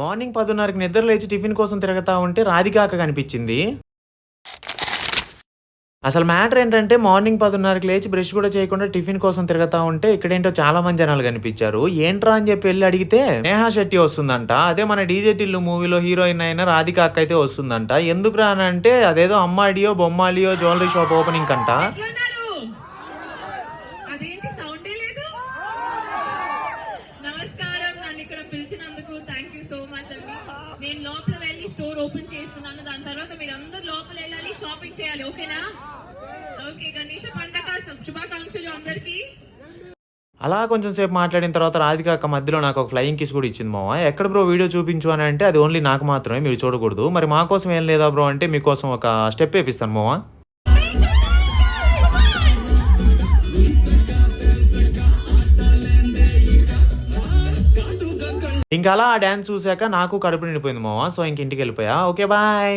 Morning 10:30కి నిద్ర లేచి tiffin కోసం తిరుగుతా ఉంటే రాధిక అక్క కనిపించింది. అసలు మ్యాటర్ ఏంటంటే మార్నింగ్ 10:30కి లేచి బ్రష్ కూడా చేయకుండా టిఫిన్ కోసం తిరుగుతా ఉంటే ఇక్కడేంటో చాలా మంది జనాలు కనిపించారు. ఏంట్రా అని చెప్పి వెళ్ళి అడిగితే నేహా శెట్టి వస్తుందంట. అదే మన డీజే టిల్లు మూవీలో హీరోయిన్ అయిన రాధిక అక్క అయితే వస్తుందంట. ఎందుకురా అని అంటే అదేదో అమ్మాడియో బొమ్మాలియో జ్యువెలరీ షాప్ ఓపెనింగ్ అంట. అదేంటి సౌండే లేదు. నమస్కారం, నన్ను ఇక్కడ పిలిచినందుకు థ్యాంక్ యూ సో మచ్ అండి. నేను లోపల వెళ్ళి స్టోర్ ఓపెన్ చేస్తున్నాను. దాని తర్వాత మీరు అందరూ లోపల వెళ్ళాలి, షాపింగ్ చేయాలి. ఓకేనా? ఓకే, గణేష పండగ శుభాకాంక్షలు అందరికి. అలా కొంచెం సేపు మాట్లాడిన తర్వాత రాధిక అక్క మధ్యలో నాకు ఒక ఫ్లయింగ్ కిస్ కూడా ఇచ్చింది. మావా ఎక్కడ బ్రో వీడియో చూపించు అని అంటే అది ఓన్లీ నాకు మాత్రమే, మీరు చూడకూడదు. మరి మా కోసం ఏం లేదా బ్రో అంటే మీకోసం ఒక స్టెప్ వేపిస్తాను మావా. ఇంకా అలా ఆ డ్యాన్స్ చూశాక నాకు కడుపు నిండిపోయింది మావా. సో ఇంక ఇంటికి వెళ్ళిపోయా. Okay bye.